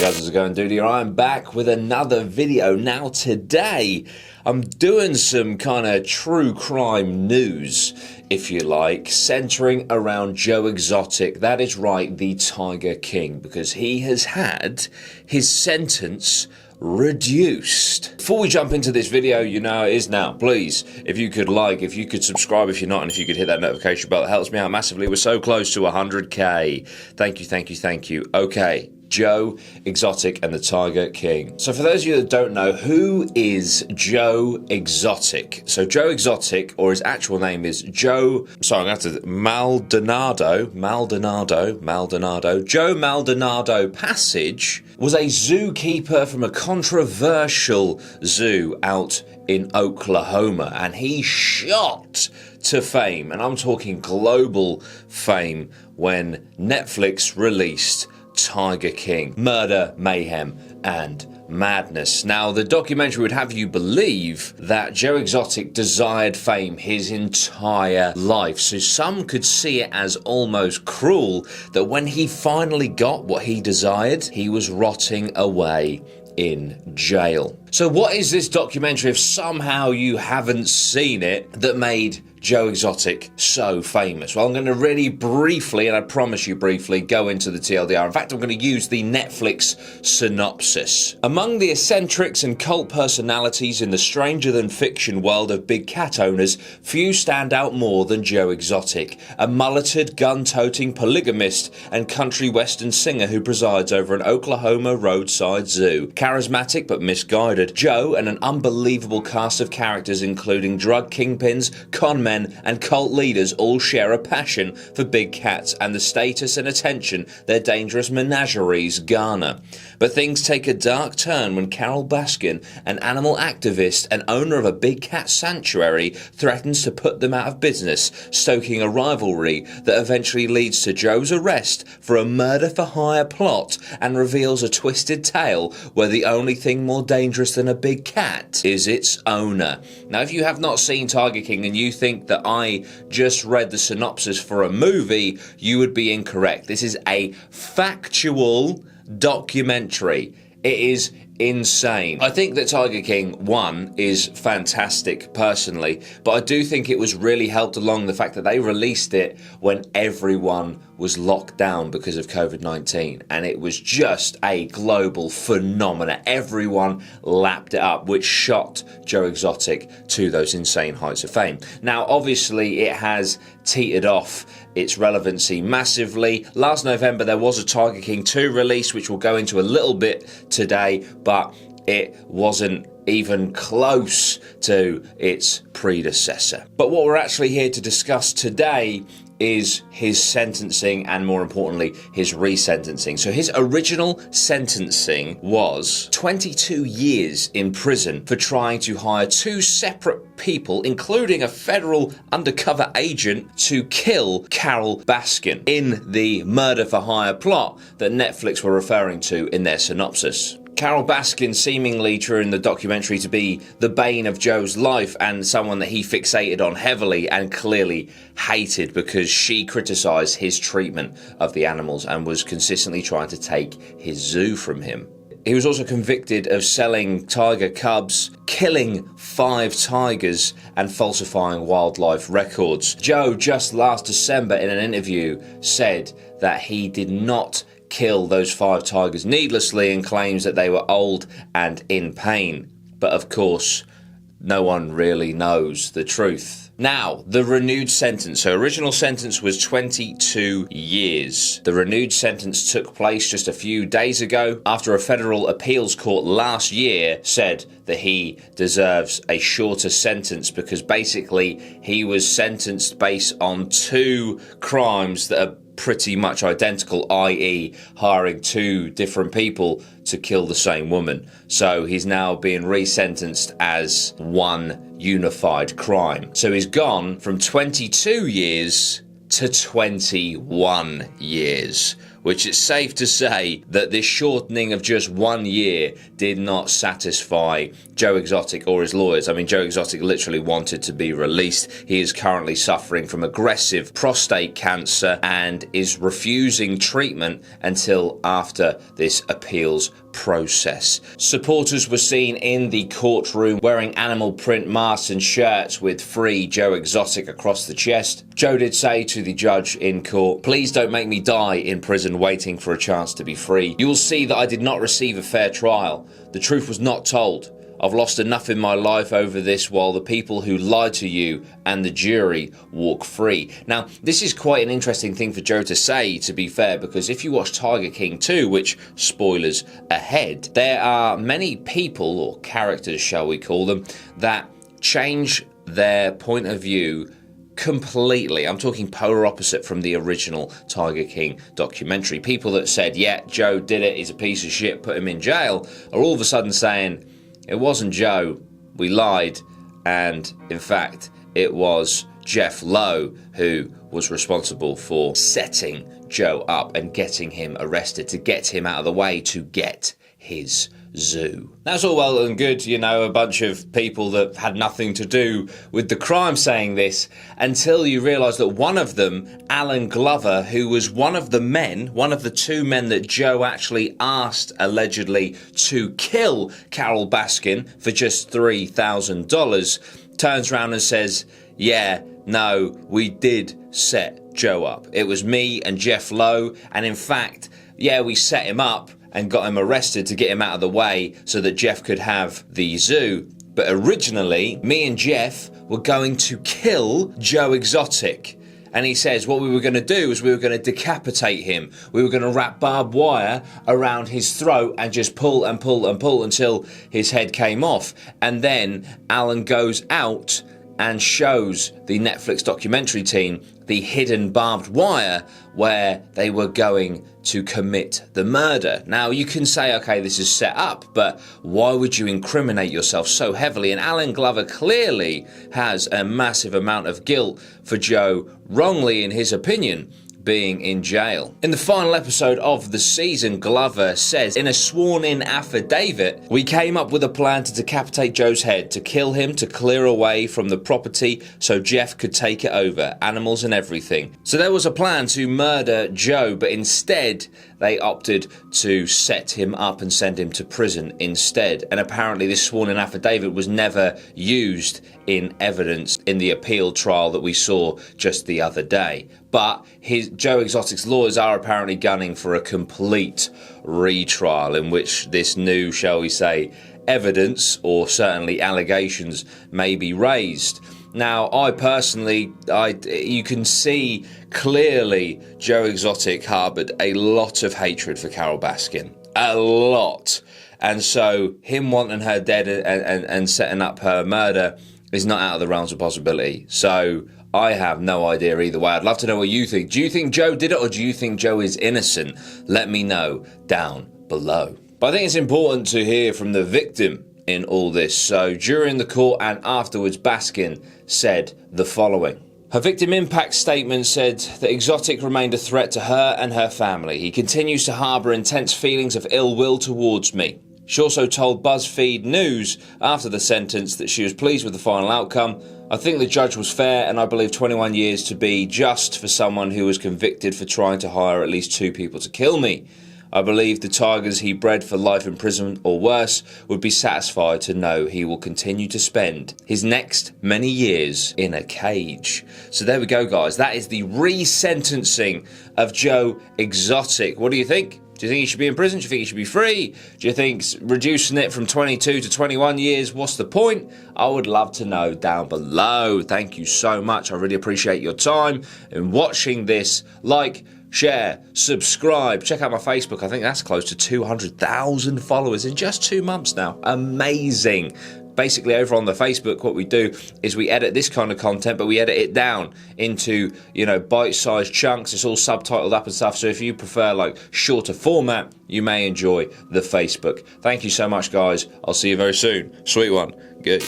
Hey guys, how's it going, dude? Here I am back with another video. Now today, I'm doing some kind of true crime news, if you like, centering around Joe Exotic. That is right, the Tiger King, because he has had his sentence reduced. Before we jump into this video, you know it is now, please, if you could like, if you could subscribe if you're not, and if you could hit that notification bell, it helps me out massively. We're so close to 100k. Thank you, thank you, thank you. Okay, Joe Exotic and the Tiger King. So for those of you that don't know, who is Joe Exotic? So Joe Exotic, or his actual name is Joe, sorry, I'm going to have to, Maldonado, Joe Maldonado Passage, was a zookeeper from a controversial zoo out in Oklahoma, and he shot to fame, and I'm talking global fame, when Netflix released Tiger King, Murder, Mayhem, and Madness. Now, the documentary would have you believe that Joe Exotic desired fame his entire life, so some could see it as almost cruel that when he finally got what he desired, he was rotting away in jail. So what is this documentary, if somehow you haven't seen it, that made Joe Exotic so famous? Well, I'm going to really briefly, and I promise you briefly, go into the TLDR. In fact, I'm going to use the Netflix synopsis. Among the eccentrics and cult personalities in the stranger-than-fiction world of big cat owners, few stand out more than Joe Exotic, a mulleted, gun-toting polygamist and country western singer who presides over an Oklahoma roadside zoo. Charismatic but misguided, Joe and an unbelievable cast of characters including drug kingpins, con men, and cult leaders all share a passion for big cats and the status and attention their dangerous menageries garner. But things take a dark turn when Carole Baskin, an animal activist and owner of a big cat sanctuary, threatens to put them out of business, stoking a rivalry that eventually leads to Joe's arrest for a murder-for-hire plot and reveals a twisted tale where the only thing more dangerous than a big cat is its owner. Now, if you have not seen Tiger King and you think that I just read the synopsis for a movie, you would be incorrect. This is a factual documentary. It is insane. I think that Tiger King 1 is fantastic personally, but I do think it was really helped along the fact that they released it when everyone was locked down because of COVID-19, and it was just a global phenomenon. Everyone lapped it up, which shot Joe Exotic to those insane heights of fame. Now, obviously, it has teetered off its relevancy massively. Last November, there was a Tiger King 2 release, which we'll go into a little bit today, but it wasn't even close to its predecessor. But what we're actually here to discuss today is his sentencing, and more importantly, his resentencing. So his original sentencing was 22 years in prison for trying to hire two separate people, including a federal undercover agent, to kill Carole Baskin in the murder-for-hire plot that Netflix were referring to in their synopsis. Carole Baskin seemingly during the documentary to be the bane of Joe's life and someone that he fixated on heavily and clearly hated because she criticised his treatment of the animals and was consistently trying to take his zoo from him. He was also convicted of selling tiger cubs, killing 5 tigers, and falsifying wildlife records. Joe, just last December in an interview, said that he did not kill those 5 tigers needlessly and claims that they were old and in pain. But of course, no one really knows the truth. Now, the renewed sentence. So original sentence was 22 years. The renewed sentence took place just a few days ago after a federal appeals court last year said that he deserves a shorter sentence because basically he was sentenced based on 2 crimes that are pretty much identical, i.e. hiring 2 different people to kill the same woman. So he's now being resentenced as one unified crime. So he's gone from 22 years to 21 years, which it's safe to say that this shortening of just 1 year did not satisfy Joe Exotic or his lawyers. I mean, Joe Exotic literally wanted to be released. He is currently suffering from aggressive prostate cancer and is refusing treatment until after this appeals process. Supporters were seen in the courtroom wearing animal print masks and shirts with "Free Joe Exotic" across the chest. Joe did say to the judge in court, "Please don't make me die in prison waiting for a chance to be free. You will see that I did not receive a fair trial. The truth was not told. I've lost enough in my life over this while the people who lied to you and the jury walk free." Now, this is quite an interesting thing for Joe to say, to be fair, because if you watch Tiger King 2, which, spoilers ahead, there are many people, or characters shall we call them, that change their point of view completely. I'm talking polar opposite from the original Tiger King documentary. People that said, yeah, Joe did it, he's a piece of shit, put him in jail, are all of a sudden saying, it wasn't Joe, we lied, and in fact, it was Jeff Lowe who was responsible for setting Joe up and getting him arrested to get him out of the way to get his zoo. That's all well and good, you know, a bunch of people that had nothing to do with the crime saying this, until you realise that one of them, Alan Glover, who was one of the two men that Joe actually asked allegedly to kill Carole Baskin for just $3,000, turns around and says, yeah, no, we did set Joe up. It was me and Jeff Lowe, and in fact, yeah, we set him up and got him arrested to get him out of the way so that Jeff could have the zoo. But originally, me and Jeff were going to kill Joe Exotic. And he says what we were going to do is we were going to decapitate him. We were going to wrap barbed wire around his throat and just pull and pull and pull until his head came off. And then Alan goes out and shows the Netflix documentary team the hidden barbed wire where they were going to commit the murder. Now, you can say, okay, this is set up, but why would you incriminate yourself so heavily? And Alan Glover clearly has a massive amount of guilt for Joe, wrongly in his opinion, being in jail. In the final episode of the season, Glover says, in a sworn-in affidavit, we came up with a plan to decapitate Joe's head, to kill him, to clear away from the property so Jeff could take it over, animals and everything. So there was a plan to murder Joe, but instead they opted to set him up and send him to prison instead. And apparently this sworn-in affidavit was never used in evidence in the appeal trial that we saw just the other day. But Joe Exotic's lawyers are apparently gunning for a complete retrial in which this new, shall we say, evidence or certainly allegations may be raised. Now, I personally, you can see clearly Joe Exotic harboured a lot of hatred for Carole Baskin. A lot. And so him wanting her dead and setting up her murder is not out of the realms of possibility. So I have no idea either way. I'd love to know what you think. Do you think Joe did it, or do you think Joe is innocent? Let me know down below. But I think it's important to hear from the victim in all this. So during the court and afterwards, Baskin said the following. Her victim impact statement said that Exotic remained a threat to her and her family. He continues to harbour intense feelings of ill will towards me. She also told BuzzFeed News after the sentence that she was pleased with the final outcome. I think the judge was fair, and I believe 21 years to be just for someone who was convicted for trying to hire at least 2 people to kill me. I believe the tigers he bred for life in prison or worse would be satisfied to know he will continue to spend his next many years in a cage. So there we go, guys. That is the resentencing of Joe Exotic. What do you think? Do you think he should be in prison? Do you think he should be free? Do you think reducing it from 22 to 21 years, what's the point? I would love to know down below. Thank you so much. I really appreciate your time in watching this. Like, share, subscribe. Check out my Facebook. I think that's close to 200,000 followers in just 2 months now. Amazing. Basically, over on the Facebook, what we do is we edit this kind of content, but we edit it down into, bite-sized chunks. It's all subtitled up and stuff. So if you prefer like shorter format, you may enjoy the Facebook. Thank you so much, guys. I'll see you very soon. Sweet one. Good.